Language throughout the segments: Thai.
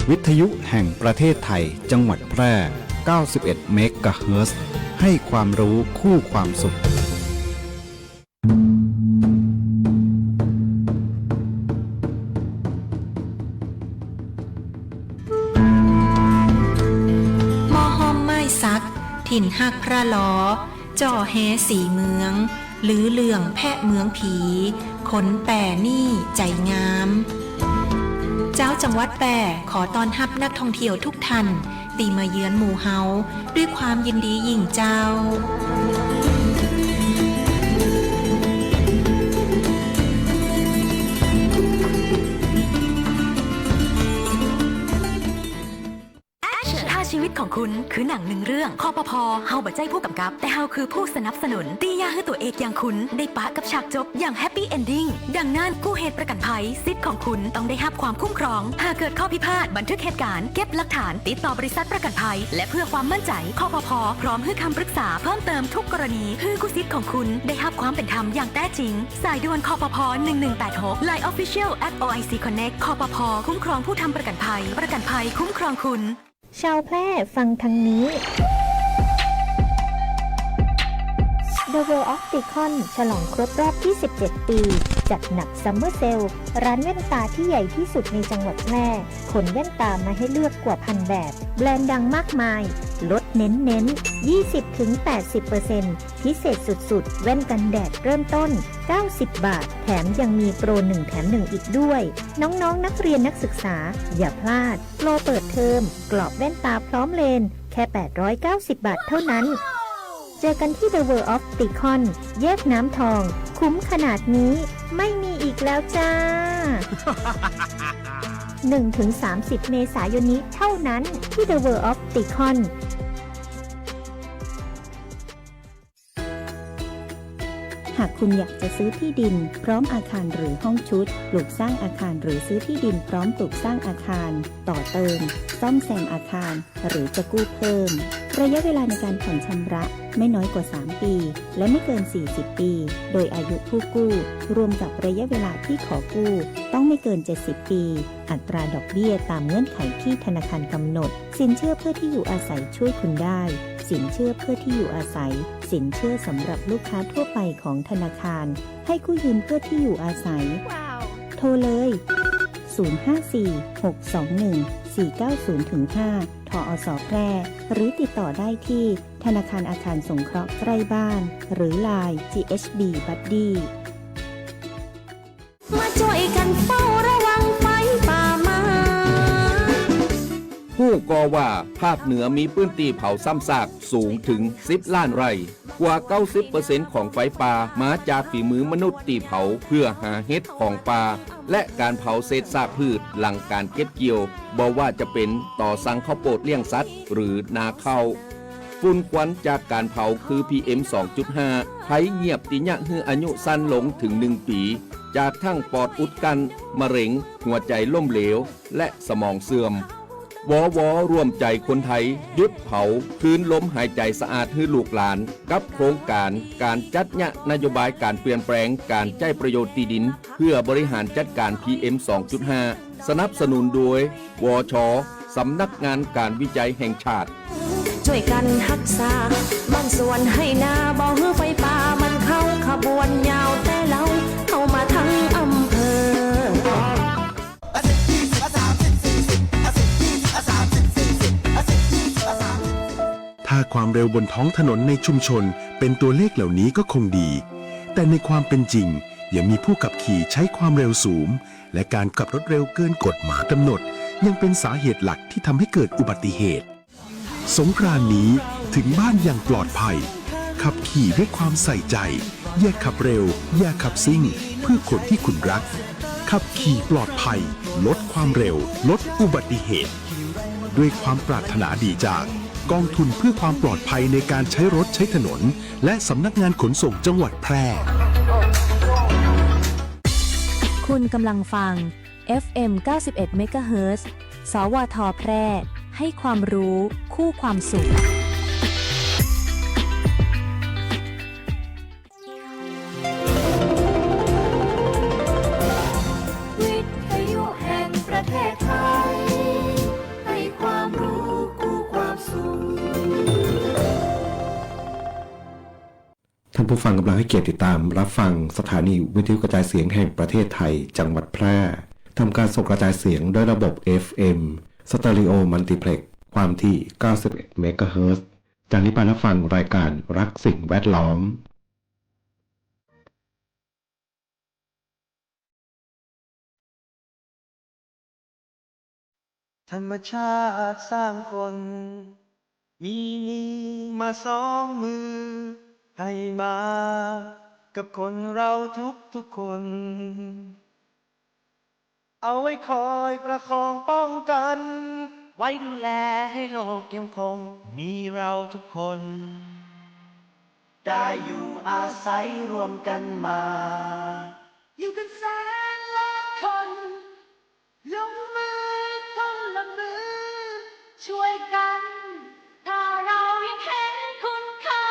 วิทยุแห่งประเทศไทยจังหวัดแพร่ 91 เมกะเฮิรตซ์ ให้ความรู้คู่ความสุขมอห้อมไม้ซักถิ่นหักพระล้อจ่อแฮสีเมืองหรือเหลื่องแพะเมืองผีขนแป่นี่ใจงามเจ้าจังหวัดแป่ขอต้อนรับนักท่องเที่ยวทุกท่านตีมาเยือนหมู่เฮาด้วยความยินดียิ่งเจ้าชีวิตของคุณคือหนังหนึ่งเรื่องคปภ.เฮาบ่ใจผู้กำกับแต่เฮาคือผู้สนับสนุนตียาให้ตัวเอกอย่างคุณได้ปะกับฉากจบอย่างแฮปปี้เอนดิ้งดังนั้นกู้เหตุประกันภัยสิทธิ์ของคุณต้องได้รับความคุ้มครองหากเกิดข้อพิพาทบันทึกเหตุการณ์เก็บหลักฐานติดต่อบริษัทประกันภัยและเพื่อความมั่นใจคปภ.พร้อมให้คำปรึกษาเพิ่มเติมทุกกรณีเพื่อกู้สิทธิ์ของคุณได้รับความเป็นธรรมอย่างแท้จริงสายด่วนคปภ. 1186 Line Official @OIC Connect คปภ.คุ้มครองผู้ทำประกันภัยคุ้มครองคุณชาวแพร่ฟังทางนี้ The World Opticon ฉลองครบรอบ27 ปีจัดหนักซัมเมอร์เซลร้านแว่นตาที่ใหญ่ที่สุดในจังหวัดแพร่ขนแว่นตามาให้เลือกกว่าพันแบบแบรนด์ดังมากมายลดเน้น 20-80% พิเศษสุดๆแว่นกันแดดเริ่มต้น90 บาทแถมยังมีโปร1แถม1อีกด้วยน้องๆ นักเรียนนักศึกษาอย่าพลาดโปรเปิดเทอมกรอบแว่นตาพร้อมเลนแค่890 บาทเท่านั้นเจอกันที่ The World Opticon แยกน้ำทองคุ้มขนาดนี้ไม่มีอีกแล้วจ้า 1-30 เมษายนนี้เท่านั้นที่ The World Opticonหากคุณอยากจะซื้อที่ดินพร้อมอาคารหรือห้องชุดปลูกสร้างอาคารหรือซื้อที่ดินพร้อมปลูกสร้างอาคารต่อเติมซ่อมแซมอาคารหรือจะกู้เพิ่มระยะเวลาในการผ่อนชำระไม่น้อยกว่า3ปีและไม่เกิน40ปีโดยอายุผู้กู้รวมกับระยะเวลาที่ขอกู้ต้องไม่เกิน70ปีอัตราดอกเบี้ยตามเงื่อนไขที่ธนาคารกำหนดสินเชื่อเพื่อที่อยู่อาศัยช่วยคุณได้สินเชื่อเพื่อที่อยู่อาศัยสินเชื่อสำหรับลูกค้าทั่วไปของธนาคารให้กู้ยืมเพื่อที่อยู่อาศัย โทรเลย054-621-490-5 ทอส.แพร่หรือติดต่อได้ที่ธนาคารอาคารสงเคราะห์ใกล้บ้านหรือ LINE GHB Buddy มาช่วยกันเฝ้าระวังไฟป่ามาผู้ก่อว่าภาคเหนือมีพื้นที่เผาซ้ำซากสูงถึง10 ล้านไร่กว่า 90% ของไฟป่ามาจากฝีมือมนุษย์ที่เผาเพื่อหาเห็ดของป่าและการเผาเศษซากพืชหลังการเก็บเกี่ยวบ่ว่าจะเป็นต่อสั่งข้าวโพดเลี้ยงสัตว์หรือนาข้าวฝุ่นควันจากการเผาคือ PM 2.5 ภัยเงียบติยะฮืออายุสั้นลงถึง1 ปีจากทั้งปอดอุดกั้นมะเร็งหัวใจล้มเหลวและสมองเสื่อมวร่วมใจคนไทยหยุดเผาคืนลมหายใจสะอาดให้ลูกหลานกับโครงการจัดยะนโยบายการเปลี่ยนแปลงการใช้ประโยชน์ที่ดินเพื่อบริหารจัดการ PM 2.5 สนับสนุนโดยวช.สำนักงานการวิจัยแห่งชาติช่วยกันรักษาบ้านสวนให้นาบ่ฮือไฟป่ามันเข้าขบวนยาวแต่เราเข้ามาทั้งอำเภอถ้าความเร็วบนท้องถนนในชุมชนเป็นตัวเลขเหล่านี้ก็คงดีแต่ในความเป็นจริงยังมีผู้ขับขี่ใช้ความเร็วสูงและการขับรถเร็วเกินกฎหมายกำหนดยังเป็นสาเหตุหลักที่ทำให้เกิดอุบัติเหตุสงกรานต์นี้ถึงบ้านอย่างปลอดภัยขับขี่ด้วยความใส่ใจอย่าขับเร็วอย่าขับซิ่งเพื่อคนที่คุณรักขับขี่ปลอดภัยลดความเร็วลดอุบัติเหตุด้วยความปรารถนาดีจากกองทุนเพื่อความปลอดภัยในการใช้รถใช้ถนนและสำนักงานขนส่งจังหวัดแพร่คุณกำลังฟัง FM 91 เมกะเฮิรตซ์ สวท.แพร่ให้ความรู้คู่ความสุขวิทยุแห่งประเทศไทย านผู้ฟังกำลังให้เกียรติติดตามรับฟังสถานีวิทยุกระจายเสียงแห่งประเทศไทยจังหวัดแพร่ทำการส่งกระจายเสียงด้วยระบบ FM สเตอริโอมัลติเพล็กซ์ความถี่ 91 เมกะเฮิรตซ์ จากนี้ไปรับฟังรายการรักสิ่งแวดล้อมธรรมชาติสร้างคน มีมาสองมือ ให้มากับคนเราทุกคน เอาไว้คอยประคองป้องกัน ไว้ดูแลให้โลกยังคง มีเราทุกคน ได้อยู่อาศัยรวมกันมา อยู่กันแสนล้านคนลงมือคนละมือ ช่วยกัน ถ้าเรายังเห็นคุณค่า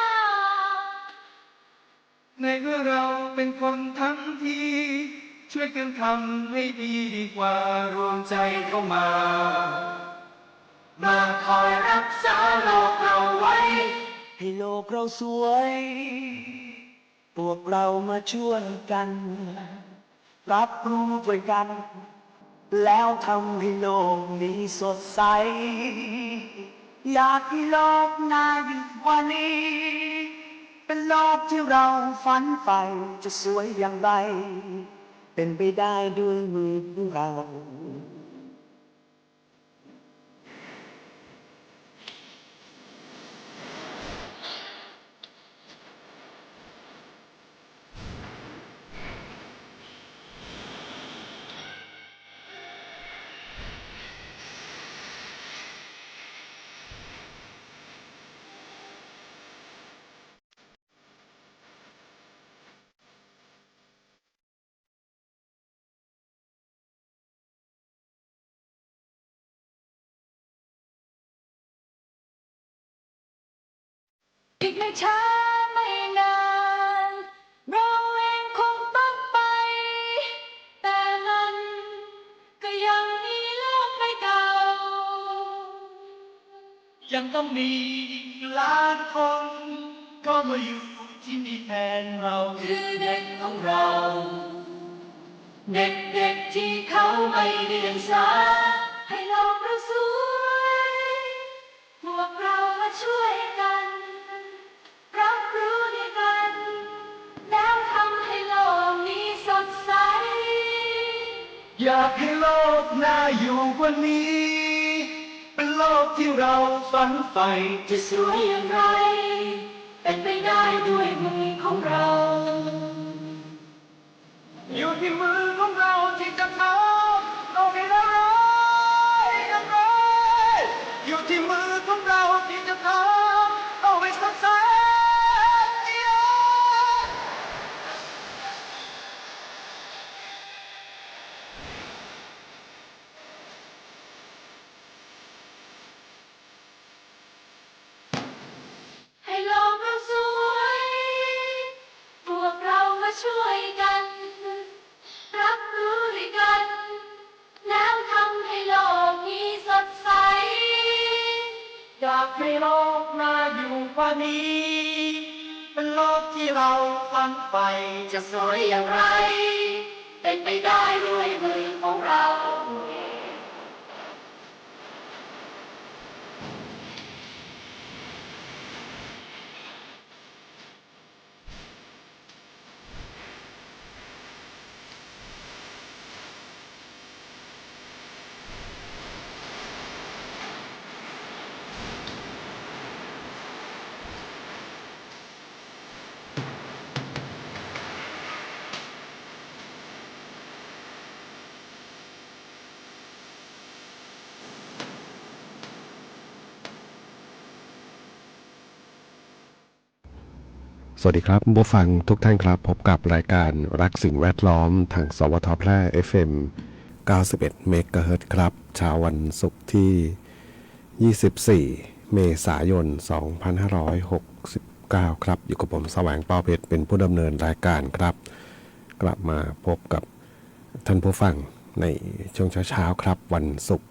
ในเมื่อเราเป็นคนทั้งทีช่วยกันทำให้ดีดีกว่ารวมใจเข้ามา มาคอยรักษาโลกเราไว้ ให้โลกเราสวย พวกเรามาช่วยกัน รับรู้ด้วยกัน แล้วทำให้โลกนี้สดใส อยากให้โลกน่าอยู่กว่านี้ เป็นโลกที่เราฝันใฝ่จะสวยอย่างไร เป็นไปได้ด้วยมือของเรา อีกไม่ช้าไม่นานเราเองคงต้องไป แต่มันก็ยังมีโลกใบเก่า ยังต้องมีล้านคนก็มาอยู่ที่นี่แทนเราคือเด็กของเรา เด็กๆที่เขาไม่เรียนสายให้โลกเราสวยพวกเรามาช่วยกันรับรู้ด้วยกันแล้วทำให้โลกนี้สดใส อยากให้โลกน่าอยู่กว่านี้ เป็นโลกที่เราฝันใฝ่จะสวยอย่างไร เป็นไปได้ด้วยมือของเรา อยู่ที่มือของเราที่จะทำเอาให้เราอย่างไรอยู่ที่มือของเราที่จะทำเอาให้สดใส ให้โลกเราสวยพวกเรามาช่วยกัน รับรู้ด้วยกัน แล้วทำให้โลกนี้สดใส อยากให้โลกน่าอยู่กว่านี้ เป็นโลกที่เราฝันใฝ่จะสวยอย่างไร เป็นไปได้ด้วยมือของเรา สวัสดีครับผู้ฟังทุกท่านครับพบกับรายการรักสิ่งแวดล้อมทางสวทแพร่ FM 91 เมกะเฮิรตซ์ครับเช้าวันศุกร์ที่ 24 เมษายน 2569 ครับอยู่กับผมแสวงเปาเพชรเป็นผู้ดำเนินรายการครับกลับมาพบกับท่านผู้ฟังในช่วงเช้าๆครับวันศุกร์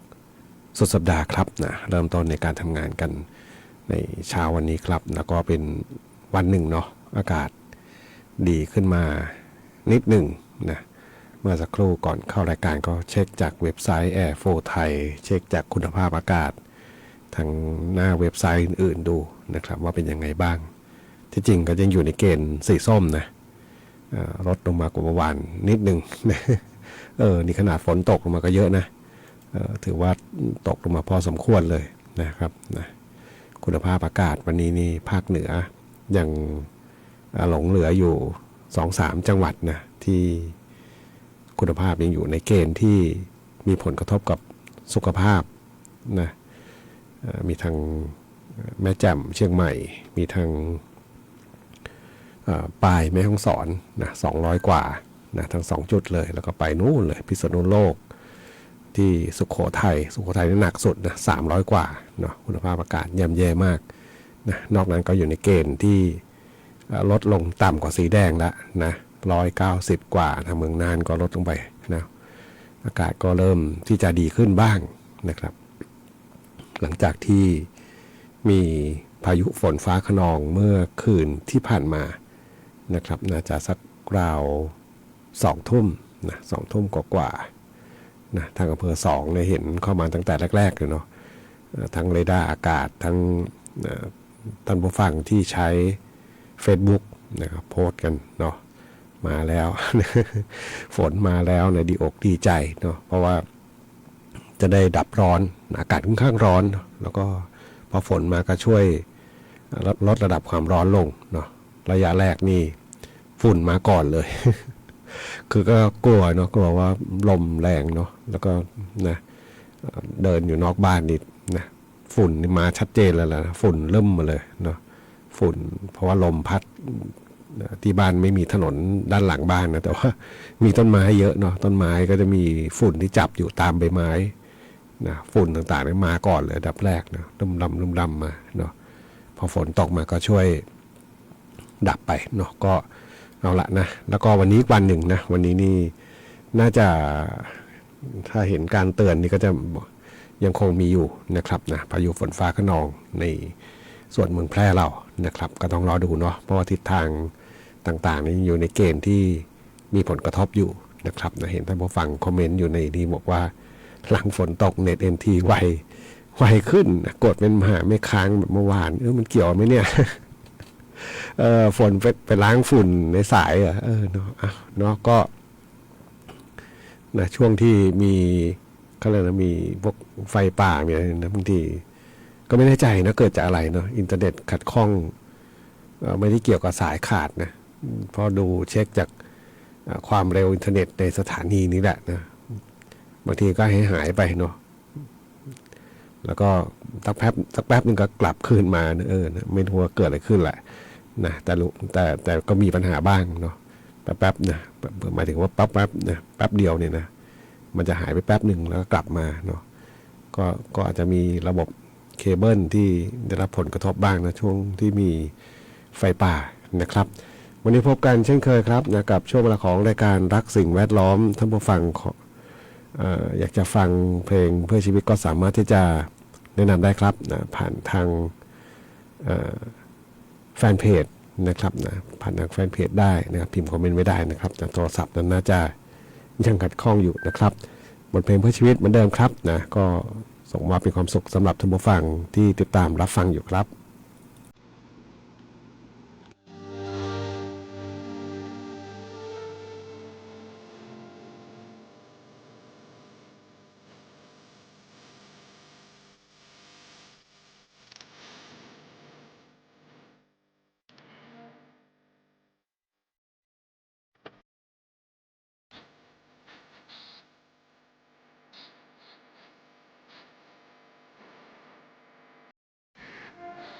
สุดสัปดาห์ครับนะเริ่มต้นในการทำงานกันในเช้าวันนี้ครับแล้วก็เป็นวันหนึ่งเนาะอากาศ ดีขึ้นมานิดหนึ่งนะเมื่อสักครู่ก่อนเข้ารายการก็เช็คจากเว็บไซต์ Air4 ไทยเช็คจากคุณภาพอากาศทางหน้าเว็บไซต์อื่นๆดูนะครับว่าเป็นยังไงบ้างที่จริงก็ยังอยู่ในเกณฑ์สีส้มนะลดลงมากว่าเมื่อวานนิดหนึ่งนี่ขนาดฝนตกลงมาก็เยอะนะถือว่าตกลงมาพอสมควรเลยนะครับนะคุณภาพอากาศวันนี้นี่ภาคเหนือยังหลงเหลืออยู่ 2-3 จังหวัดนะที่คุณภาพยังอยู่ในเกณฑ์ที่มีผลกระทบกับสุขภาพนะมีทางแม่แจ่มเชียงใหม่มีทางปลายแม่ฮ่องสอนนะ200 กว่านะทั้ง2จุดเลยแล้วก็ไปนู่นเลยพิษณุโลกที่สุโขทัยนี่หนักสุดนะ300 กว่าเนาะคุณภาพอากาศย่ำแย่มากนะนอกนั้นก็อยู่ในเกณฑ์ที่ลดลงต่ำกว่าสีแดงแล้วนะ190 กว่าทางเมืองน่านก็ลดลงไปนะอากาศก็เริ่มที่จะดีขึ้นบ้างนะครับหลังจากที่มีพายุฝนฟ้าคะนองเมื่อคืนที่ผ่านมานะครับน่าจะสักราว2 ทุ่มนะ2 ทุ่มกว่านะทางอำเภอ2เนี่ยเห็นเข้ามาตั้งแต่แรกๆเลยเนาะทั้งเรดาร์อากาศทั้งท่านผู้ฟังที่ใช้ Facebook นะครับโพสต์กันเนาะมาแล้ว ฝนมาแล้วเนี่ยดีอกดีใจเนาะเพราะว่าจะได้ดับร้อนอากาศค่อนข้างร้อนแล้วก็พอฝนมาก็ช่วยลดระดับความร้อนลงเนาะระยะแรกนี่ฝุ่นมาก่อนเลย คือก็กลัวเนาะกลัวว่าลมแรงเนาะแล้วก็นะเดินอยู่นอกบ้านนี่นะฝุ่นนี่มาชัดเจนแล้วล่ะฝุ่นเริ่มมาเลยเนาะฝุ่นเพราะว่าลมพัดที่บ้านไม่มีถนนด้านหลังบ้านนะแต่ว่ามีต้นไม้เยอะเนาะต้นไม้ก็จะมีฝุ่นที่จับอยู่ตามใบไม้นะฝุ่นต่างๆนี่มาก่อนเลยอันดับแรกนะลุ่มดำมาเนาะพอฝนตกมาก็ช่วยดับไปเนาะก็เอาละนะแล้วก็วันนี้วันหนึ่งนะวันนี้นี่น่าจะถ้าเห็นการเตือนนี่ก็จะยังคงมีอยู่นะครับนะพายุฝนฟ้าคะนองในส่วนเมืองแพร่เรานะครับก็ต้องรอดูเนาะเพราะว่าทิศทางต่างๆนี่อยู่ในเกณฑ์ที่มีผลกระทบอยู่นะครับนะเห็นท่านผู้ฟังคอมเมนต์อยู่ในนี้บอกว่าหลังฝนตกเน็ต NT ไวขึ้นกดเป็นมหาไม่ค้างแบบเมื่อวานมันเกี่ยวไหมเนี่ย ฝนไปล้างฝุ่นในสายเนาะก็นะช่วงที่มีเขาเรียกนะมีพวกไฟป่ามีอะไรนะบางทีก็ไม่แน่ใจนะเกิดจากอะไรเนาะอินเทอร์เน็ตขัดข้องไม่ได้เกี่ยวกับสายขาดนะพอดูเช็คจากความเร็วอินเทอร์เน็ตในสถานีนี้แหละนะบางทีก็หายไปเนาะแล้วก็สักแป๊บนึงก็กลับคืนมานะไม่รู้ว่าเกิดอะไรขึ้นแหละนะแต่ก็มีปัญหาบ้างเนาะแป๊บนะหมายถึงว่าแป๊บนะแป๊บเดียวเนี่ยนะมันจะหายไปแป๊บหนึ่งแล้วก็กลับมาเนาะก็อาจจะมีระบบเคเบิลที่ได้รับผลกระทบบ้างนะช่วงที่มีไฟป่านะครับวันนี้พบกันเช่นเคยครับนะกับช่วงเวลาของรายการรักสิ่งแวดล้อมท่านผู้ฟังอยากจะฟังเพลงเพื่อชีวิตก็สามารถที่จะแนะนำได้ครับนะผ่านทางแฟนเพจนะครับนะผ่านทางแฟนเพจได้นะครับพิมพ์คอมเมนต์ไว้ได้นะครับแต่โทรศัพท์นั้นน่าจะยังขัดข้องอยู่นะครับบทเพลงเพื่อชีวิตเหมือนเดิมครับนะก็ส่งมาเป็นความสุขสำหรับท่านผู้ฟังที่ติดตามรับฟังอยู่ครับ เ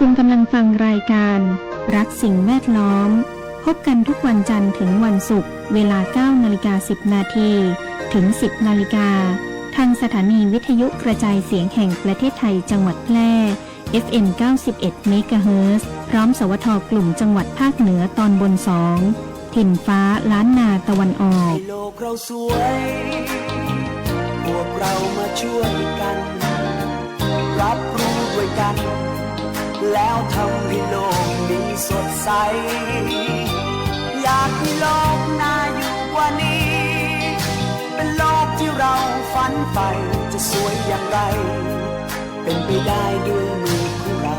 คุณกำลังฟังรายการรักสิ่งแวดล้อมพบกันทุกวันจันทร์ถึงวันศุกร์เวลา 9:10 นาทีถึง 10 นาฬิกาทางสถานีวิทยุกระจายเสียงแห่งประเทศไทยจังหวัดแพร่ FM 91 เมกะเฮิรตซ์พร้อมสวทกลุ่มจังหวัดภาคเหนือตอนบน 2 ถิ่นฟ้าล้านนาตะวันออก ให้โลกเราสวย พวกเรามาช่วยกัน รับรู้ด้วยกัน แล้วทำให้โลกนี้สดใส อยากให้โลกน่าอยู่กว่านี้ เป็นโลกที่เราฝันใฝ่จะสวยอย่างไร เป็นไปได้ด้วยมือของเรา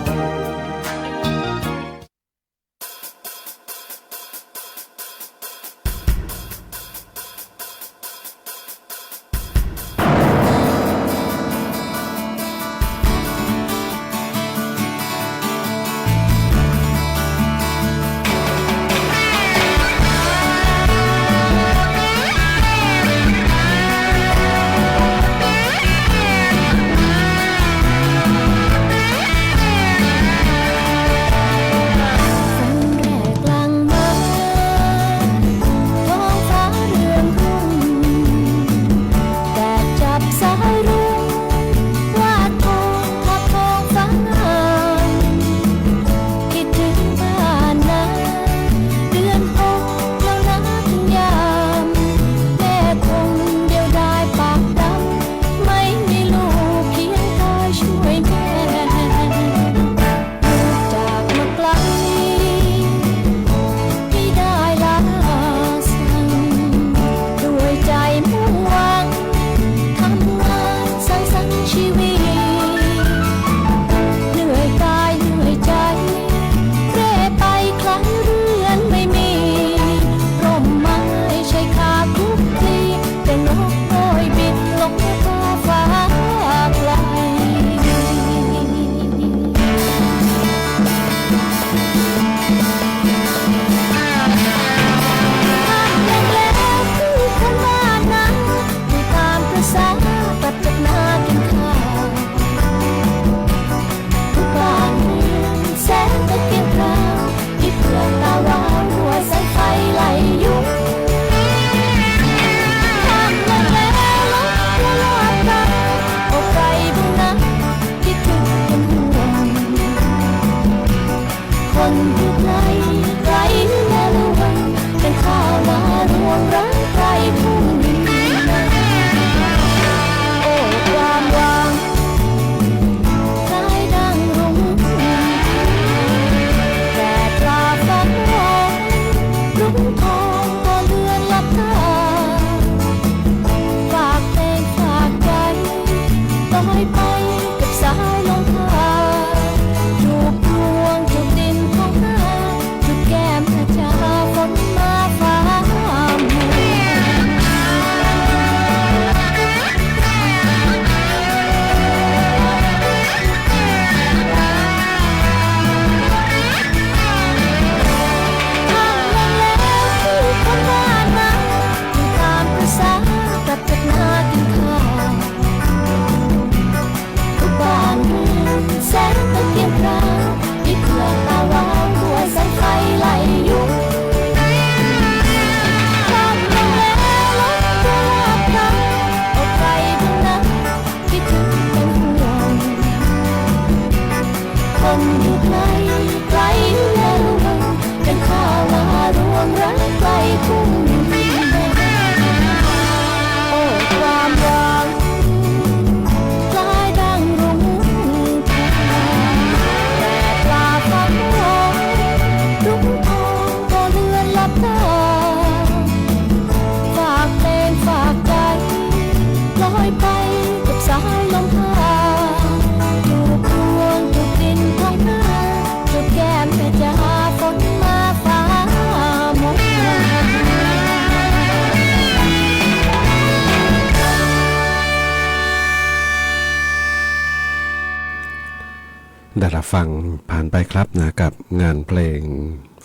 ได้รับฟังผ่านไปครับนะกับงานเพลง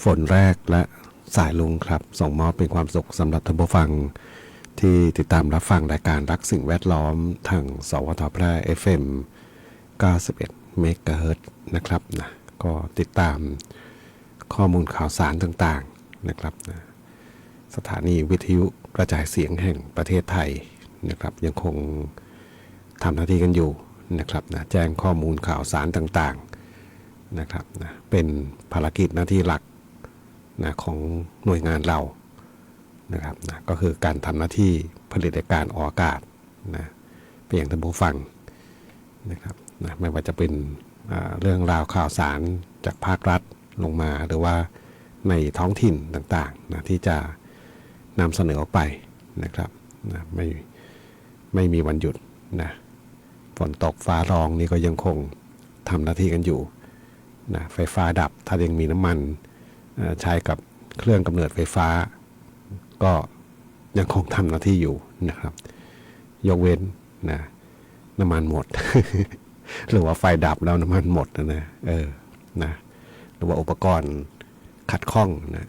ฝนแรกและสายลุงครับส่งมอบเป็นความสุขสำหรับท่านผู้ฟังที่ติดตามรับฟังรายการรักสิ่งแวดล้อมทางสวทแพร่ FM 91 เมกะเฮิรตซ์นะครับนะ ก็ติดตามข้อมูลข่าวสารต่างๆนะครับนะสถานีวิทยุกระจายเสียงแห่งประเทศไทยนะครับยังคงทำหน้าที่กันอยู่นะครับนะแจ้งข้อมูลข่าวสารต่างๆนะครับนะเป็นภารกิจหน้าที่หลักนะของหน่วยงานเรานะครับนะก็คือการทำหน้าที่ผลิตรายการออกอากาศนะไปยังท่านผู้ฟังนะครับนะไม่ว่าจะเป็นเรื่องราวข่าวสารจากภาครัฐลงมาหรือว่าในท้องถิ่นต่างๆนะที่จะนำเสนอออกไปนะครับนะไม่มีวันหยุดนะฝนตกฟ้าร้องนี่ก็ยังคงทำหน้าที่กันอยู่นะไฟฟ้าดับถ้ายังมีน้ำมันใช้กับเครื่องกำเนิดไฟฟ้าก็ยังคงทำหน้าที่อยู่นะครับยกเว้นนะน้ำมันหมด หรือว่าไฟดับแล้วน้ำมันหมดนะนะหรือว่าอุปกรณ์ขัดข้องนะ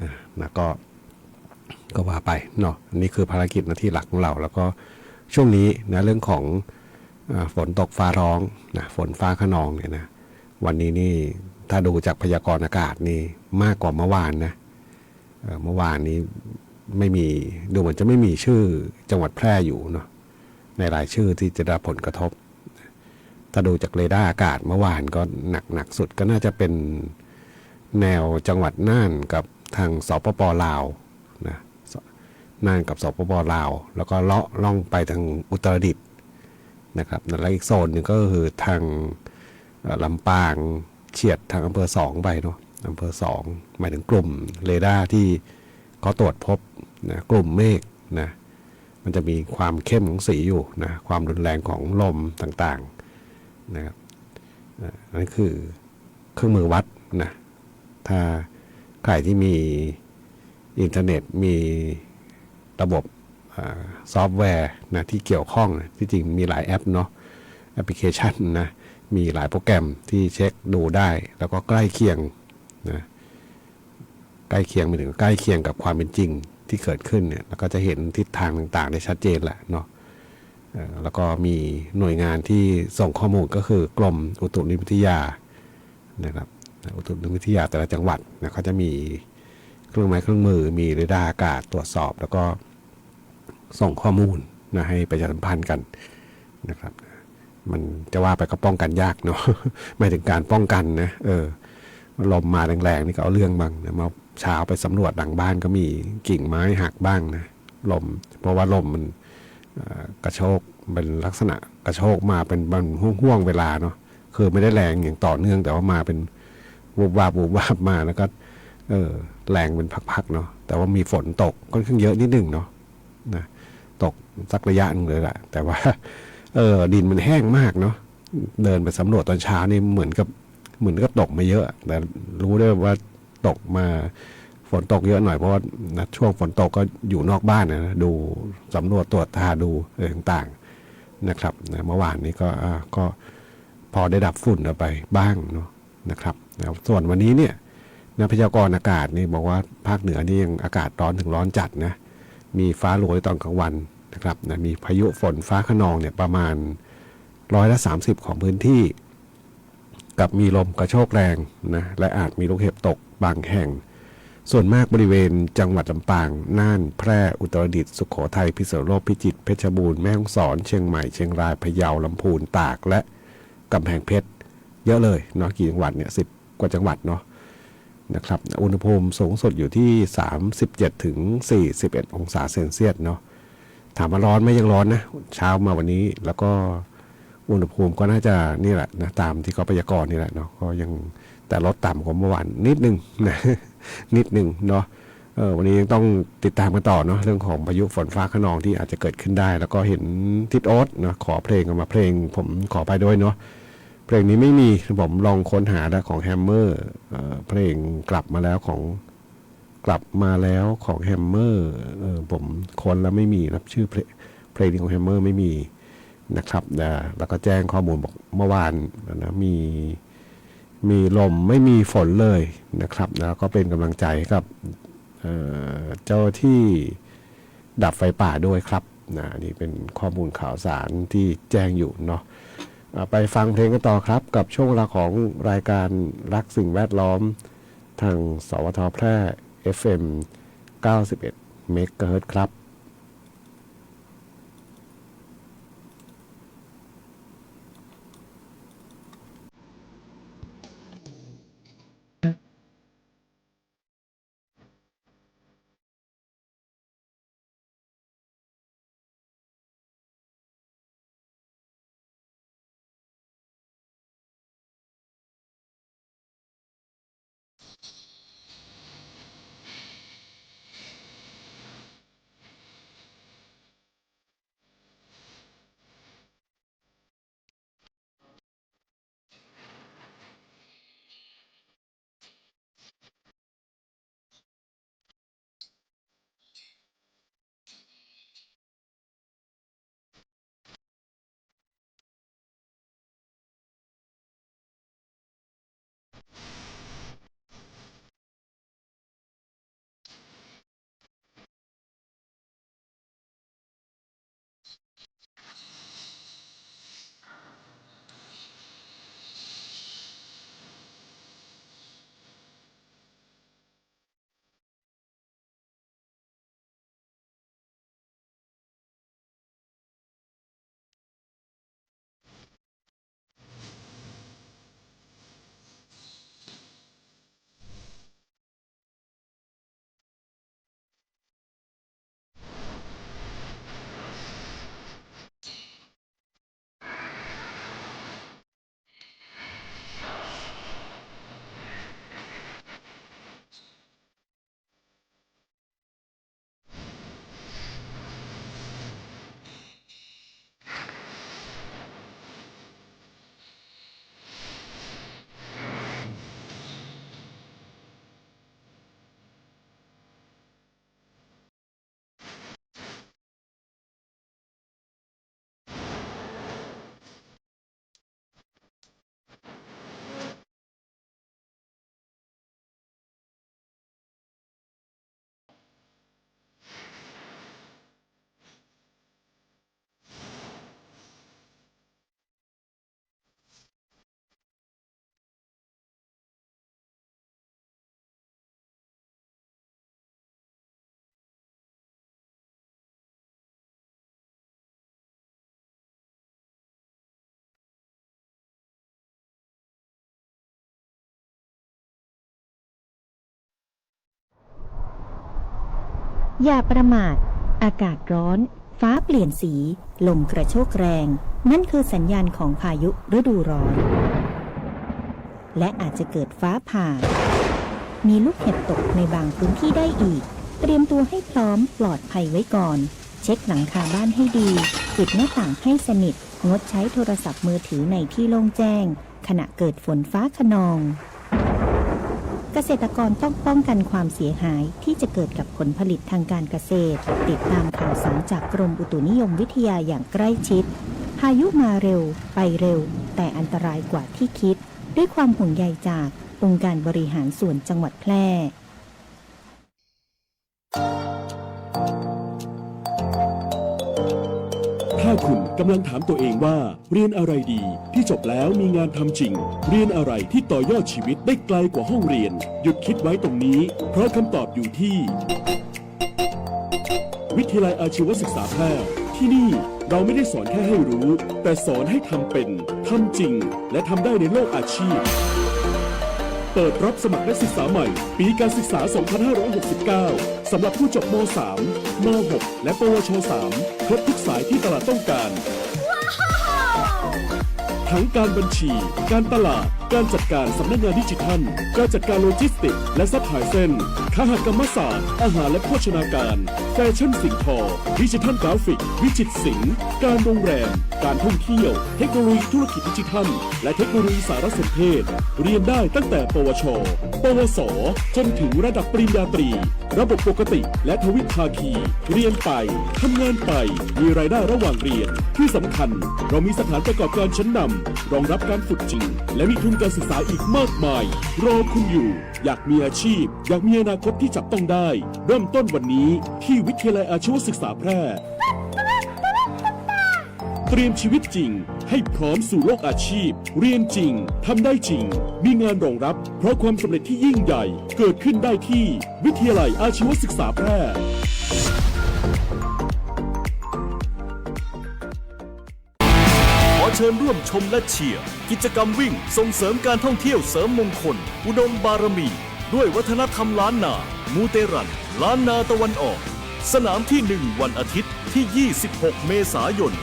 ก็ว่าไปเนาะนี่คือภารกิจหน้าที่หลักของเราแล้วก็ช่วงนี้นะเรื่องของฝนตกฟ้าร้องนะฝนฟ้าคะนองเนี่ยนะวันนี้นี่ถ้าดูจากพยากรณ์อากาศนี่มากกว่าเมื่อวานนะเมื่อวานนี้ไม่มีดูเหมือนจะไม่มีชื่อจังหวัดแพร่อยู่เนาะในรายชื่อที่จะได้ผลกระทบถ้าดูจากเรดาร์อากาศเมื่อวานก็หนักสุดก็น่าจะเป็นแนวจังหวัดน่านกับทางสปป.ลาวนะน่านกับสปป.ลาวแล้วก็เลาะล่องไปทางอุตรดิตถ์นะครับแล้วอีกโซนหนึ่งก็คือทางลำปางเฉียดทางอำเภอ2ไปเนาะอำเภอ2หมายถึงกลุ่มเรดาร์ที่เขาตรวจพบนะกลุ่มเมฆนะมันจะมีความเข้มของสีอยู่นะความรุนแรงของลมต่างๆนะครับนั่นคือเครื่องมือวัดนะถ้าใครที่มีอินเทอร์เน็ตมีระบบซอฟต์แวร์นะที่เกี่ยวข้องนะที่จริงมีหลายแอปเนาะแอปพลิเคชันนะมีหลายโปรแกรมที่เช็คดูได้แล้วก็ใกล้เคียงนะใกล้เคียงไปถึงใกล้เคียงกับความเป็นจริงที่เกิดขึ้นเนี่ยแล้วก็จะเห็นทิศทางต่างๆได้ชัดเจนแหละเนาะแล้วก็มีหน่วยงานที่ส่งข้อมูลก็คือกรมอุตุนิยมวิทยานะครับอุตุนิยมวิทยาแต่ละจังหวัดนะเขาจะมีเครื่องไม้เครื่องมือมีเรดาร์อากาศตรวจสอบแล้วก็ส่งข้อมูลนะให้ประชาสัมพันธ์กันนะครับมันจะว่าไปก็ป้องกันยากเนาะ ไม่ถึงการป้องกันนะลมมาแรงๆนี่ก็เอาเรื่องบ้างนะมาเช้าไปสำรวจหลังบ้านก็มีกิ่งไม้หักบ้างนะลมเพราะว่าลมมันกระโชกเป็นลักษณะกระโชกมาเป็นห่วงเวลาเนาะคือไม่ได้แรงอย่างต่อเนื่องแต่ว่ามาเป็นวูบวาบมาแล้วก็แรงเป็นพักๆเนาะแต่ว่ามีฝนตกค่อนข้างเยอะนิดนึงเนาะนะตกสักระยะนึงเลยแหละแต่ว่าดินมันแห้งมากเนาะเดินไปสำรวจตอนเช้านี่เหมือนกับตกมาเยอะแต่รู้ได้ว่าตกมาฝนตกเยอะหน่อยเพราะว่าช่วงฝนตกก็อยู่นอกบ้านนะดูสำรวจตรวจตาดูต่างๆนะครับนะเมื่อวานนี้ก็พอได้ดับฝุ่นออกไปบ้างเนาะนะครับส่วนวันนี้เนี่ยนักพยากรณ์อากาศนี่บอกว่าภาคเหนือนี่ยังอากาศร้อนถึงร้อนจัดนะมีฟ้าหลวตอนกลางวันนะครับนะมีพายุฝนฟ้าคะนองเนี่ยประมาณ30%ของพื้นที่กับมีลมกระโชกแรงนะและอาจมีลูกเห็บตกบางแห่งส่วนมากบริเวณจังหวัดลำปางน่านแพร่อุตรดิตถ์สุโขทัยพิษณุโลกพิจิตรเพชรบูรณ์แม่ฮ่องสอนเชียงใหม่เชียงรายพะเยาลำพูนตากและกำแพงเพชรเยอะเลยเนาะกี่จังหวัดเนี่ย10 กว่าจังหวัดเนาะนะครับอุณหภูมิสูงสุดอยู่ที่37 ถึง 41 องศาเซนเซียสเนาะถามว่าร้อนไหมยังร้อนนะเช้ามาวันนี้แล้วก็อุณหภูมิก็น่าจะนี่แหละนะตามที่เขาพยากรณ์นี่แหละเนาะก็ยังแต่ลดต่ำกว่าเมื่อวานนิดนึงนะนิดนึงเนาะวันนี้ยังต้องติดตามกันต่อเนาะเรื่องของพายุฝนฟ้าคะนองที่อาจจะเกิดขึ้นได้แล้วก็เห็นทิดโอ๊ตนะขอเพลงออกมาเพลงผมขอไปด้วยเนาะเพลงนี้ไม่มีผมลองค้นหาแล้วของแฮมเมอร์เพลงกลับมาแล้วของแฮมเมอร์ผมค้นแล้วไม่มีนะชื่อเพลงของแฮมเมอร์ไม่มีนะครับแล้วก็แจ้งข้อมูลบอกเมื่อวานนะมีลมไม่มีฝนเลยนะครับแล้วก็เป็นกำลังใจกับเจ้าที่ดับไฟป่าด้วยครับนะนี่เป็นข้อมูลข่าวสารที่แจ้งอยู่เนาะ ไปฟังเพลงกันต่อครับกับช่วงเวลาของรายการรักสิ่งแวดล้อมทางสวทแพร่ FM 91 เมกะเฮิรตซ์ครับอย่าประมาทอากาศร้อนฟ้าเปลี่ยนสีลมกระโชกแรงนั่นคือสัญญาณของพายุฤดูร้อนและอาจจะเกิดฟ้าผ่ามีลูกเห็บตกในบางพื้นที่ได้อีกเตรียมตัวให้พร้อมปลอดภัยไว้ก่อนเช็คหลังคาบ้านให้ดีปิดหน้าต่างให้สนิทงดใช้โทรศัพท์มือถือในที่โล่งแจ้งขณะเกิดฝนฟ้าคะนองเกษตรกรต้องป้องกันความเสียหายที่จะเกิดกับผลผลิตทางการเกษตรติดตามข่าวสารจากกรมอุตุนิยมวิทยาอย่างใกล้ชิดพายุมาเร็วไปเร็วแต่อันตรายกว่าที่คิดด้วยความห่วงใยจากองค์การบริหารส่วนจังหวัดแพร่ถ้าคุณกำลังถามตัวเองว่าเรียนอะไรดีที่จบแล้วมีงานทำจริงเรียนอะไรที่ต่อยอดชีวิตได้ไกลกว่าห้องเรียนหยุดคิดไว้ตรงนี้เพราะคำตอบอยู่ที่วิทยาลัยอาชีวศึกษาแพร่ที่นี่เราไม่ได้สอนแค่ให้รู้แต่สอนให้ทำเป็นทำจริงและทำได้ในโลกอาชีพเปิดรับสมัครนักศึกษาใหม่ปีการศึกษา 2569 สำหรับผู้จบม.3 ม.6 และปวช.3 ครบทุกสายที่ตลาดต้องการทั้งการบัญชีการตลาดการจัดการสำนักงานดิจิทัลการจัดการโลจิสติกส์และซัพพลายเส้นคหกรรมศาสตร์อาหารและโภชนาการแฟชั่นสิ่งทอดิจิทัลกราฟิกวิจิตรศิลป์การโรงแรมการท่องเที่ยวเทคโนโลยีธุรกิจดิจิทัลและเทคโนโลยีสารสนเทศเรียนได้ตั้งแต่ปวช ปวส จนถึงระดับปริญญาตรีระบบปกติและทวิภาคีเรียนไปทำงานไปมีรายได้ระหว่างเรียนที่สำคัญเรามีสถานประกอบการชั้นนำรองรับการฝึกจริงและมีทุนการศึกษาอีกมากมายรอคุณอยู่อยากมีอาชีพอยากมีอนาคตที่จับต้องได้เริ่มต้นวันนี้ที่วิทยาลัยอาชีวศึกษาแพร่ เตรียมชีวิตจริงให้พร้อมสู่โลกอาชีพ เรียนจริงทำได้จริง มีงานรองรับ เพราะความสำเร็จที่ยิ่งใหญ่เกิดขึ้นได้ที่วิทยาลัยอาชีวศึกษาแพร่ ขอเชิญร่วมชมและเชียร์กิจกรรมวิ่งส่งเสริมการท่องเที่ยวเสริมมงคล อุดมบารมี ด้วยวัฒนธรรมล้านนามูเตรันล้านนาตะวันออก สนามที่ 1 วันอาทิตย์ที่ 26 เมษายน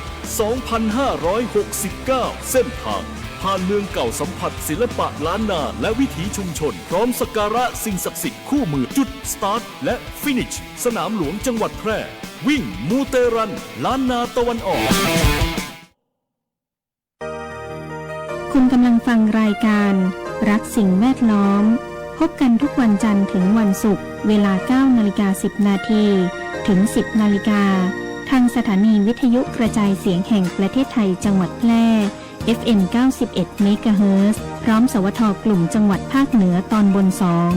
2569 เส้นทาง ผ่านเมืองเก่าสัมผัสศิลปะล้านนาและวิถีชุมชน พร้อมสักการะสิ่งศักดิ์สิทธิ์คู่มือจุดสตาร์ทและฟินิชสนามหลวงจังหวัดแพร่ วิ่งมูเตรันล้านนาตะวันออก คุณกำลังฟังรายการรักสิ่งแวดล้อม พบกันทุกวันจันทร์ถึงวันศุกร์เวลา 9:10 นาทีถึง 10 นาฬิกาทางสถานีวิทยุกระจายเสียงแห่งประเทศไทยจังหวัดแพร่ FM 91 เมกะเฮิรตซ์พร้อมสวทกลุ่มจังหวัดภาคเหนือตอนบน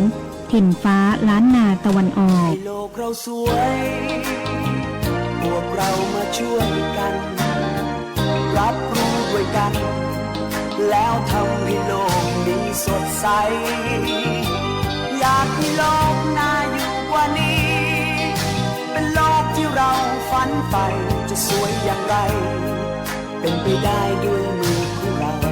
2 ถิ่นฟ้าล้านนาตะวันออก ให้โลกเราสวย พวกเรามาช่วยกัน รับรู้ด้วยกัน แล้วทำให้โลกนี้สดใส อยากให้โลกน่าอยู่กว่านี้ เป็นโลกที่เราฝันใฝ่จะสวยอย่างไร เป็นไปได้ด้วยมือของเรา ข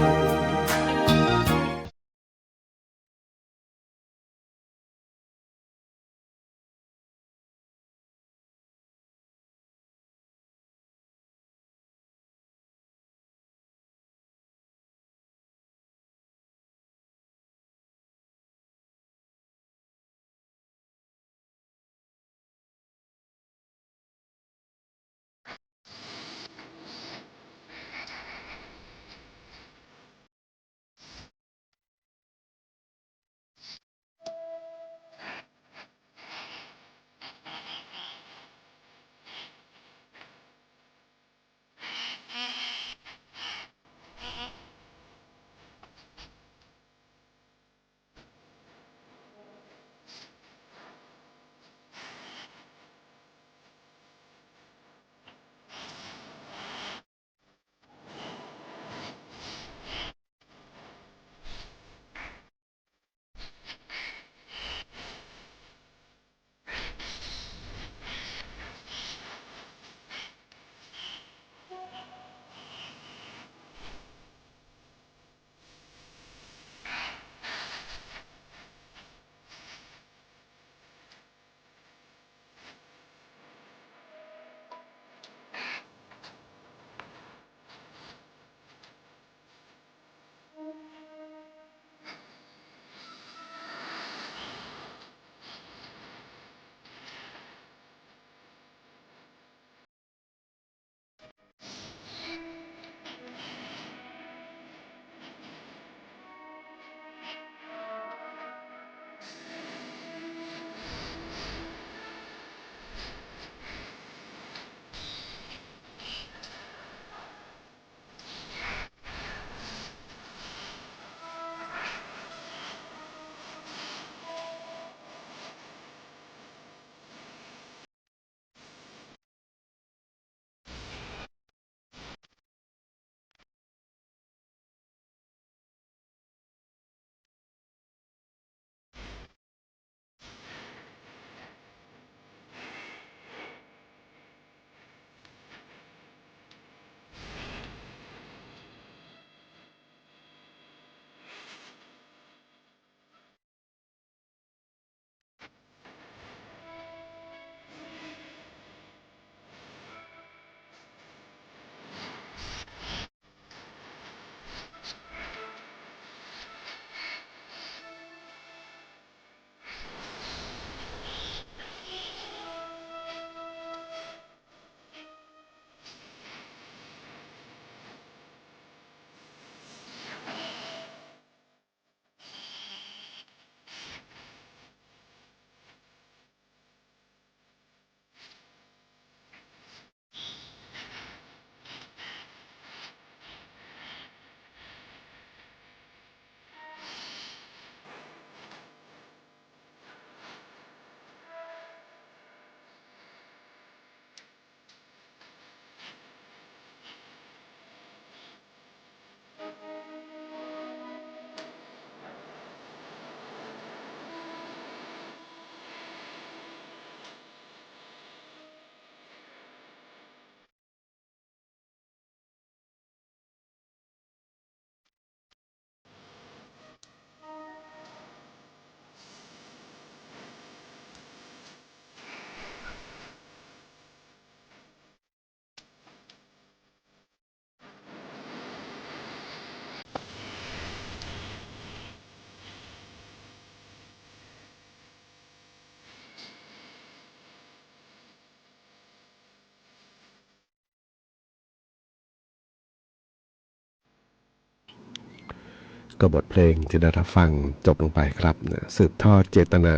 ก็บทเพลงที่ได้รับฟังจบลงไปครับนะสืบทอดเจตนา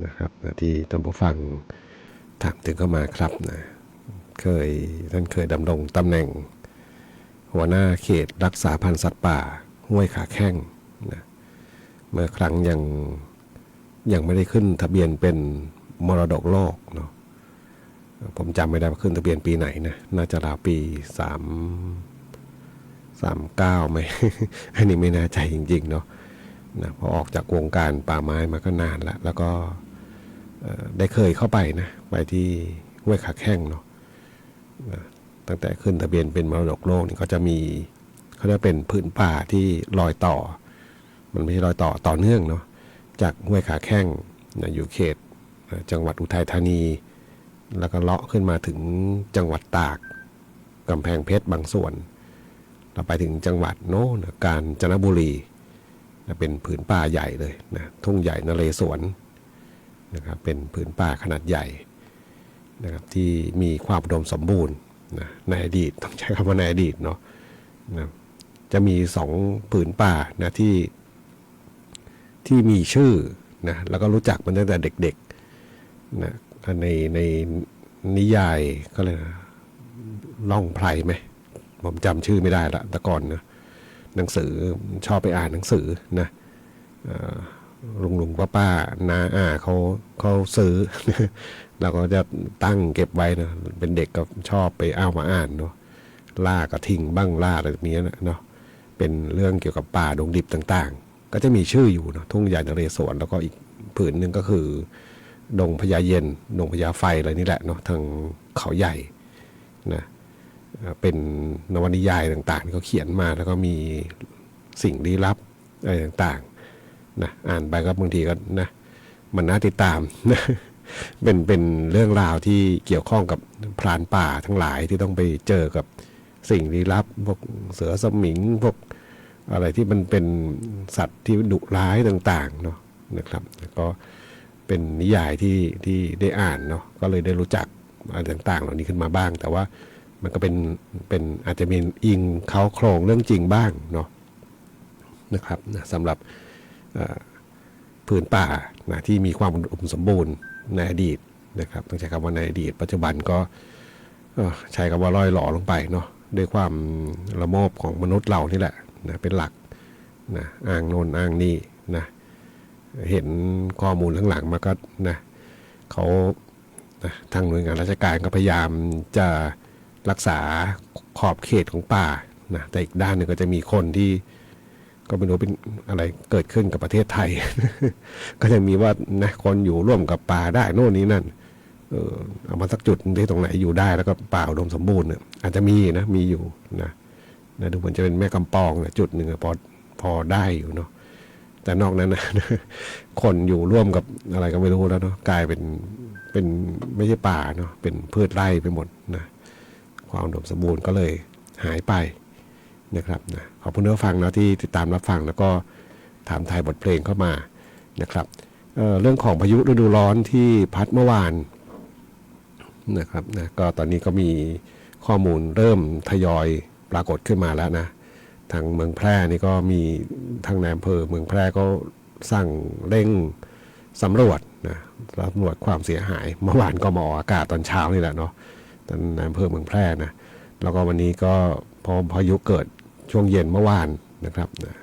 นะครับนะที่ท่านผู้ฟังถามถึงเข้ามาครับนะท่านเคยดำรงตำแหน่งหัวหน้าเขตรักษาพันธุ์สัตว์ป่าห้วยขาแข้งนะเมื่อครั้งยังไม่ได้ขึ้นทะเบียนเป็นมรดกโลกเนาะผมจำไม่ได้ว่าขึ้นทะเบียนปีไหนนะน่าจะราวปี39ไหม อันนี้ไม่แน่ใจจริงๆเนาะนะพอออกจากวงการป่าไม้มาก็นานแล้วก็ได้เคยเข้าไปนะไปที่ห้วยขาแข้งเนาะตั้งแต่ขึ้นทะเบียนเป็นมรดกโลกนี่ก็จะมีเขาเรียกเป็นพื้นป่าที่รอยต่อมันไม่ใช่รอยต่อเนื่องเนาะจากห้วยขาแข้งนะอยู่เขตจังหวัดอุทัยธานีแล้วก็เลาะขึ้นมาถึงจังหวัดตากกำแพงเพชรบางส่วนเราไปถึงจังหวัดโน้นกาญจนบุรีเป็นผืนป่าใหญ่เลยนะทุ่งใหญ่นเรศวรนะครับเป็นผืนป่าขนาดใหญ่นะครับที่มีความอุดมสมบูรณ์นะในอดีตต้องใช้คำว่าในอดีตเนาะนะจะมี2ผืนป่านะที่มีชื่อนะแล้วก็รู้จักมันตั้งแต่เด็กๆนะในนิยายก็เลยล่องไพรไหมผมจำชื่อไม่ได้ละแต่ก่อนนะหนังสือชอบไปอ่านหนังสือนะลุงป้าน้าเขาซื้อ เราก็จะตั้งเก็บไว้นะเป็นเด็กก็ชอบไปเอามาอ่านเนาะล่ากระทิงบ้างล่าอะไรแบบนี้นะเนาะเป็นเรื่องเกี่ยวกับป่าดงดิบต่างๆก็จะมีชื่ออยู่เนาะทุ่งใหญ่นเรศวรแล้วก็อีกผืนหนึ่งก็คือดงพญาเย็นดงพญาไฟอะไรนี่แหละเนาะทางเขาใหญ่นะเป็นนวนิยายต่างๆที่เขาเขียนมาแล้วก็มีสิ่งลี้ลับอะไรต่างๆนะอ่านไปก็บางทีก็นะมันน่าติดตามนะเป็นเรื่องราวที่เกี่ยวข้องกับพรานป่าทั้งหลายที่ต้องไปเจอกับสิ่งลี้ลับพวกเสือสมิงพวกอะไรที่มันเป็นสัตว์ที่ดุร้ายต่างๆเนาะนะครับก็เป็นนิยายที่ได้อ่านเนาะก็เลยได้รู้จักอะไรต่างๆเหล่านี้ขึ้นมาบ้างแต่ว่ามันก็เป็นอาจจะมีอิงเขาโครงเรื่องจริงบ้างเนาะนะครับนะสำหรับผืนป่านะที่มีความอุดมสมบูรณ์ในอดีตนะครับต้องใช้คำว่าในอดีตปัจจุบันก็ใช้คำว่าล่อยหล่อลงไปเนาะด้วยความละโมบของมนุษย์เรานี่แหละนะเป็นหลักนะอ้างโน่นอ้างนี่นะเห็นข้อมูลข้างหลังมาก็นะเขานะทางหน่วยงานราชการก็พยายามจะรักษาขอบเขตของป่านะแต่อีกด้านหนึ่งก็จะมีคนที่ก็ไม่รู้เป็นอะไรเกิดขึ้นกับประเทศไทย ก็จะมีว่านะคนอยู่ร่วมกับป่าได้โน่นนี้นั่นเอามาสักจุดที่ตรงไหนอยู่ได้แล้วก็ป่าอุดมสมบูรณ์อาจจะมีนะมีอยู่นะดูเหมือนจะเป็นแม่กำปองนะจุดหนึ่งพอได้อยู่เนาะแต่นอกนั้นนะคนอยู่ร่วมกับอะไรก็ไม่รู้แล้วเนาะกลายเป็นไม่ใช่ป่าเนาะเป็นพืชไร่ไปหมดนะความอุดมสมบูรณ์ก็เลยหายไปนะครับนะขอบคุณผู้ฟังนะที่ติดตามรับฟังแล้วก็ถามทายบทเพลงเข้ามานะครับเรื่องของพายุฤดูร้อนที่พัดเมื่อวานนะครับนะก็ตอนนี้ก็มีข้อมูลเริ่มทยอยปรากฏขึ้นมาแล้วนะทางเมืองแพร่นี่ก็มีทางนายอำเภอเมืองแพร่ก็สั่งเร่งสำรวจนะสำรวจความเสียหายเมื่อวานก็มาออกอากาศตอนเช้านี่แหละเนาะตอนนายอำเภอเมืองแพร่นะแล้วก็วันนี้ก็พอพายุเกิดช่วงเย็นเมื่อวานนะครับนะ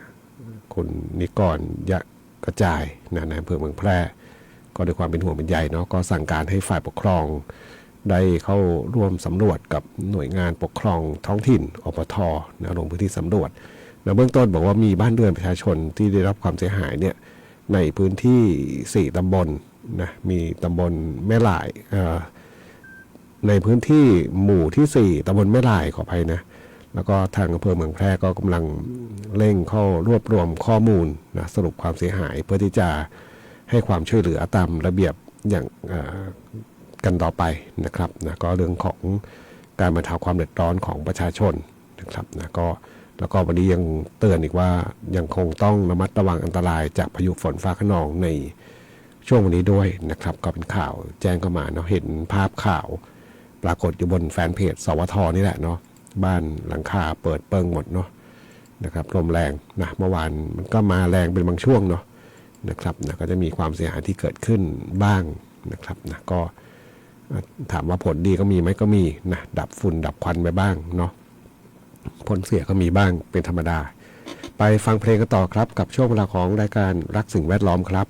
คุณนิกรยะกระจายนะในอำเภอเมืองแพร่ก็ด้วยความเป็นห่วงเป็นใยเนาะก็สั่งการให้ฝ่ายปกครองได้เข้าร่วมสำรวจกับหน่วยงานปกครองท้องถิ่นอปท.นะลงพื้นที่สำรวจนะเบื้องต้นบอกว่ามีบ้านเรือนประชาชนที่ได้รับความเสียหายเนี่ยในพื้นที่4ตำบลนะมีตำบลแม่หลายในพื้นที่หมู่ที่4ตำบลแม่หลายขออภัยนะแล้วก็ทางอำเภอเมืองแพร่ก็กำลังเร่งเข้ารวบรวมข้อมูลนะสรุปความเสียหายเพื่อที่จะให้ความช่วยเหลือตามระเบียบอย่างกันต่อไปนะครับนะก็เรื่องของการบรรเทาความเดือดร้อนของประชาชนนะครับนะก็แล้วก็วันนี้ยังเตือนอีกว่ายังคงต้องระมัดระวังอันตรายจากพายุฝนฟ้าคะนองในช่วงวันนี้ด้วยนะครับก็เป็นข่าวแจ้งเข้ามาเนาะเห็นภาพข่าวปรากฏอยู่บนแฟนเพจสวทนี่แหละเนาะบ้านหลังคาเปิดเปิงหมดเนาะ นะครับลมแรงนะเมื่อวานมันก็มาแรงเป็นบางช่วงเนาะนะครับนะก็จะมีความเสียหายที่เกิดขึ้นบ้างนะครับนะก็ถามว่าผลดีก็มีไหมก็มีนะดับฝุ่นดับควันไปบ้างเนาะผลเสียก็มีบ้างเป็นธรรมดาไปฟังเพลงกันต่อครับกับช่วงเวลาของรายการรักสิ่งแวดล้อมครับ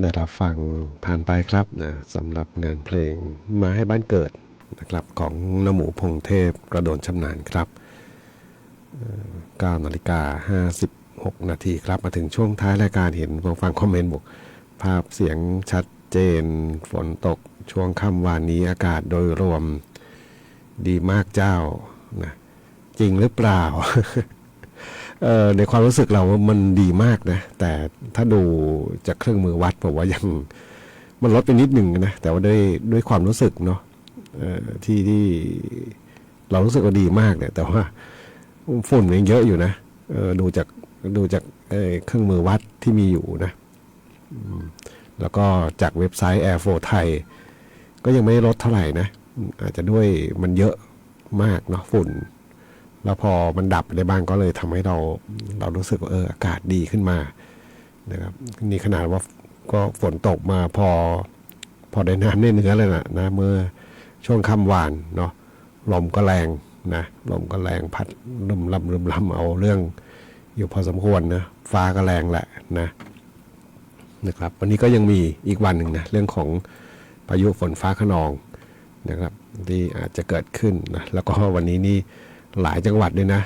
ได้รับฟังผ่านไปครับนะสำหรับงานเพลงมาให้บ้านเกิดนะครับของนหมูพงเทพกระโดนชำนาญครับ9:56 นาทีครับมาถึงช่วงท้ายรายการเห็นผู้ฟังคอมเมนต์บอกภาพเสียงชัดเจนฝนตกช่วงค่ำวานนี้อากาศโดยรวมดีมากเจ้านะจริงหรือเปล่า ในความรู้สึกเรามันดีมากนะแต่ถ้าดูจากเครื่องมือวัดผมว่ายังมันลดไปนิดหนึ่งนะแต่ว่าด้วยความรู้สึกเนาะที่เรารู้สึกว่าดีมากเนี่ยแต่ว่าฝุ่นยังเยอะอยู่นะดูจากเครื่องมือวัดที่มีอยู่นะแล้วก็จากเว็บไซต์ Air4 ไทยก็ยังไม่ได้ลดเท่าไหร่นะ อาจจะด้วยมันเยอะมากเนาะฝุ่นแล้วพอมันดับไปได้บ้างก็เลยทำให้เรารู้สึกว่าอากาศดีขึ้นมานะครับนี่ขนาดว่าก็ฝนตกมาพอได้น้ำได้เนื้อเลยนะเมื่อช่วงค่ำวานเนาะลมก็แรงนะลมก็แรงพัดลมลำเอาเรื่องอยู่พอสมควรนะฟ้าก็แรงแหละนะครับวันนี้ก็ยังมีอีกวันหนึ่งนะเรื่องของพายุฝนฟ้าคะนองนะครับที่อาจจะเกิดขึ้นนะแล้วก็วันนี้นี่หลายจังหวัดด้วยนะ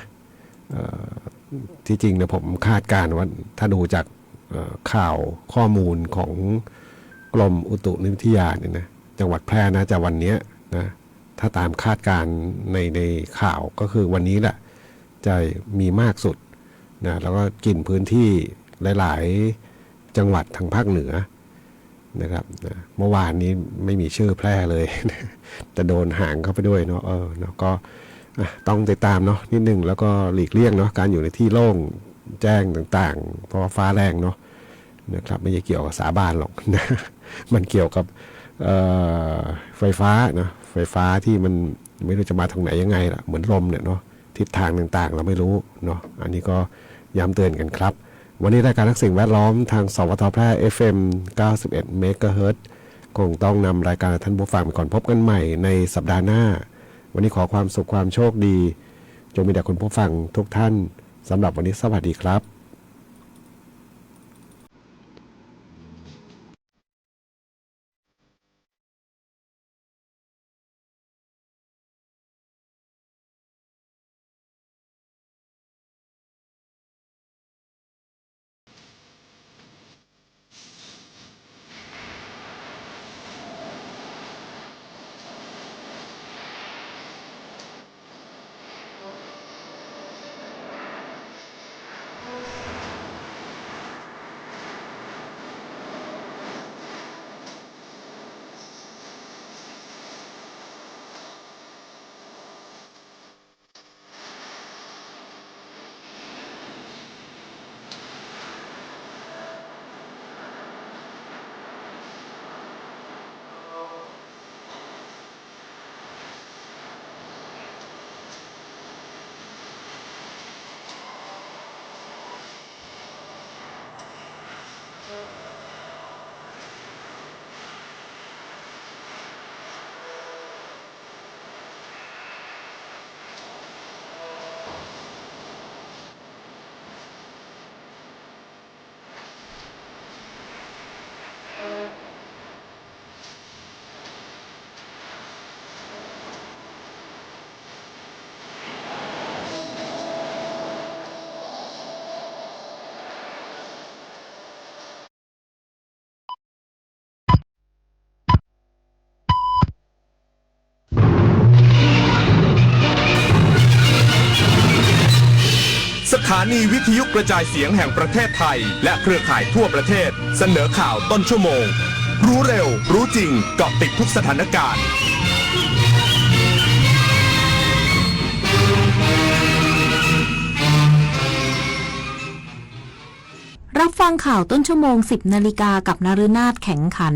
ที่จริงเนี่ยผมคาดการณ์ว่าถ้าดูจากข่าวข้อมูลของกรมอุตุนิยมวิทยาเนี่ยนะจังหวัดแพร่นะจะวันนี้นะถ้าตามคาดการณ์ในข่าวก็คือวันนี้แหละจะมีมากสุดนะแล้วก็กินพื้นที่หลายๆจังหวัดทางภาคเหนือนะครับเมื่อวานนี้ไม่มีชื่อแพร่เลย แต่โดนหางเข้าไปด้วยเนาะเนาะก็ต้องติดตามเนาะนิดนึงแล้วก็หลีกเลี่ยงเนาะการอยู่ในที่โล่งแจ้งต่างๆเพราะว่าฟ้าแรงเนาะนะครับไม่ใช่เกี่ยวกับสาบานหรอกนะ มันเกี่ยวกับไฟฟ้านะไฟฟ้าที่มันไม่รู้จะมาทางไหนยังไงล่ะเหมือนลมเนี่ยเนาะทิศทางต่างๆเราไม่รู้เนาะอันนี้ก็ย้ำเตือนกันครับวันนี้รายการทักสิ่งแวดล้อมทางสวทแพร่ FM 91 เมกะเฮิรตซ์คงต้องนำรายการท่านผู้ฟังไปก่อนพบกันใหม่ในสัปดาห์หน้าวันนี้ขอความสุขความโชคดีจงมีแต่คุณผู้ฟังทุกท่านสำหรับวันนี้สวัสดีครับสถานีวิทยุกระจายเสียงแห่งประเทศไทยและเครือข่ายทั่วประเทศเสนอข่าวต้นชั่วโมงรู้เร็วรู้จริงเกาะติดทุกสถานการณ์รับฟังข่าวต้นชั่วโมง 10 นาฬิกากับนฤนาถแข็งขัน